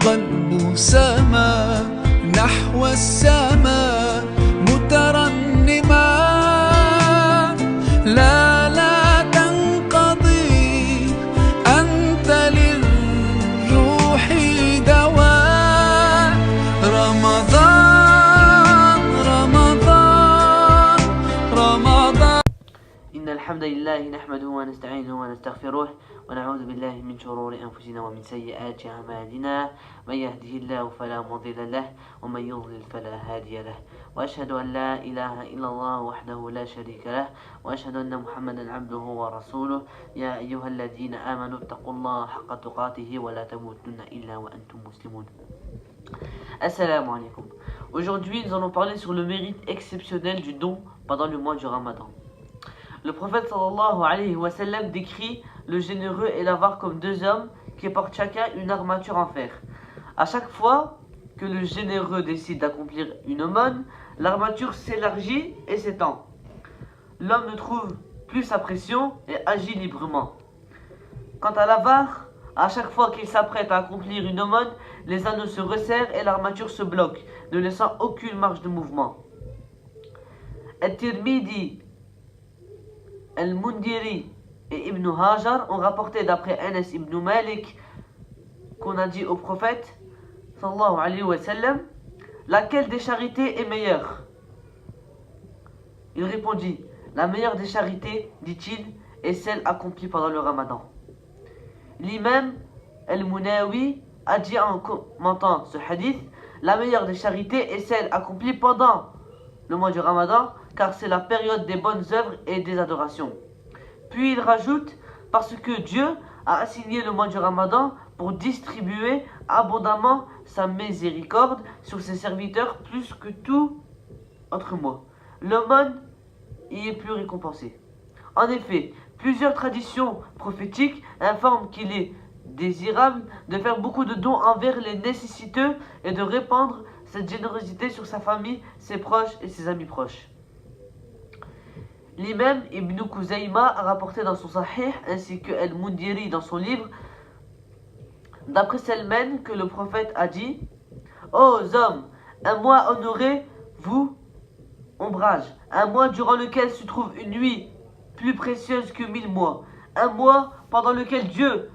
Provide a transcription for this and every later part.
والقلب سما نحو السماء مترنما لا تنقضي أنت للروح دواء رمضان رمضان رمضان. إن الحمد لله نحمده ونستعينه ونستغفره ونعوذ بالله من شرور أنفسنا ومن سيئات أعمالنا من يهده الله فلا مضل له ومن يضلل فلا هادي له وأشهد أن لا إله إلا الله وحده لا شريك له وأشهد أن محمدا عبده ورسوله يا أيها الذين آمنوا اتقوا الله حق تقاته ولا تموتن إلا وأنتم مسلمون. Assalamu alaikum. Aujourd'hui nous allons parler sur le mérite exceptionnel du don pendant le mois du Ramadan. Le prophète sallallahu alayhi wa sallam décrit le généreux et l'avare comme deux hommes qui portent chacun une armature en fer. À chaque fois que le généreux décide d'accomplir une aumône, l'armature s'élargit et s'étend. L'homme ne trouve plus sa pression et agit librement. Quant à l'avare, à chaque fois qu'il s'apprête à accomplir une aumône, les anneaux se resserrent et l'armature se bloque, ne laissant aucune marge de mouvement. At-Tirmidhi, Al-Mundiri et Ibn Hajar ont rapporté d'après Anas ibn Malik qu'on a dit au prophète sallallahu alayhi wa sallam: laquelle des charités est meilleure? Il répondit: la meilleure des charités, dit-il, est celle accomplie pendant le Ramadan. L'imam Al-Munawi a dit en commentant ce hadith: la meilleure des charités est celle accomplie pendant le mois du Ramadan, car c'est la période des bonnes œuvres et des adorations. Puis il rajoute: parce que Dieu a assigné le mois du Ramadan pour distribuer abondamment sa miséricorde sur ses serviteurs plus que tout autre mois. L'aumône y est plus récompensé. En effet, plusieurs traditions prophétiques informent qu'il est désirable de faire beaucoup de dons envers les nécessiteux et de répandre cette générosité sur sa famille, ses proches et ses amis proches. L'imam Ibn Khuzayma a rapporté dans son Sahih, ainsi que Al-Mundiri dans son livre, d'après Salman, que le prophète a dit: ô hommes, un mois honoré vous ombrage, un mois durant lequel se trouve une nuit plus précieuse que 1000 mois, un mois pendant lequel Dieu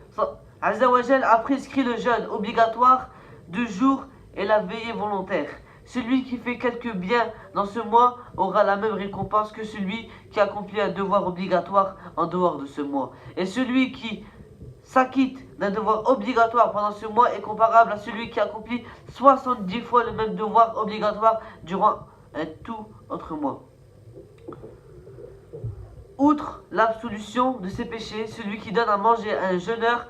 Azza wa Jal a prescrit le jeûne obligatoire de jour et la veillée volontaire. Celui qui fait quelque bien dans ce mois aura la même récompense que celui qui accomplit un devoir obligatoire en dehors de ce mois. Et celui qui s'acquitte d'un devoir obligatoire pendant ce mois est comparable à celui qui accomplit 70 fois le même devoir obligatoire durant un tout autre mois. Outre l'absolution de ses péchés, celui qui donne à manger à un jeûneur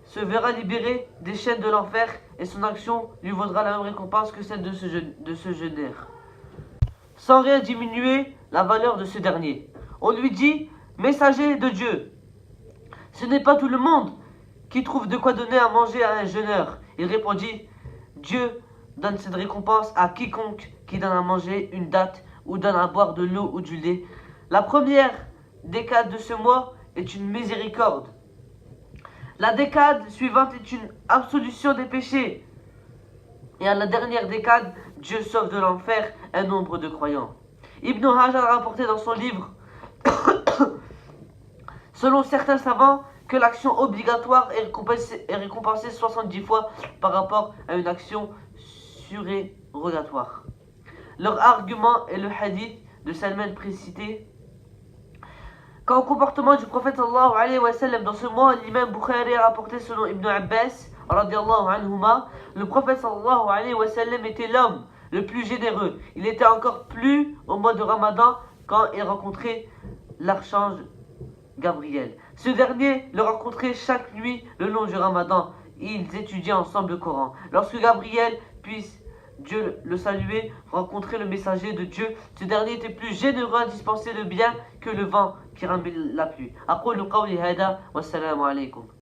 se verra libéré des chaînes de l'enfer et son action lui vaudra la même récompense que celle de ce jeûneur, sans rien diminuer la valeur de ce dernier. On lui dit: messager de Dieu, ce n'est pas tout le monde qui trouve de quoi donner à manger à un jeûneur. Il répondit: Dieu donne cette récompense à quiconque qui donne à manger une date ou donne à boire de l'eau ou du lait. La première décade de ce mois est une miséricorde. La décade suivante est une absolution des péchés. Et à la dernière décade, Dieu sauve de l'enfer un nombre de croyants. Ibn Hajar a rapporté dans son livre, selon certains savants, que l'action obligatoire est récompensée 70 fois par rapport à une action surérogatoire. Leur argument est le hadith de Salman précité. Quant au comportement du prophète sallallahu alayhi wa sallam dans ce mois, l'imam Bukhari a rapporté selon Ibn Abbas radiallahu anhuma, le prophète sallallahu alayhi wa sallam était l'homme le plus généreux. Il était encore plus au mois de Ramadan quand il rencontrait l'archange Gabriel. Ce dernier le rencontrait chaque nuit le long du Ramadan. Ils étudiaient ensemble le Coran. Lorsque Gabriel, puisse Dieu le saluer, rencontrait le messager de Dieu, ce dernier était plus généreux à dispenser le bien que le vent qui ramène la pluie. Aqulu qawli hada, wassalamu alaykum.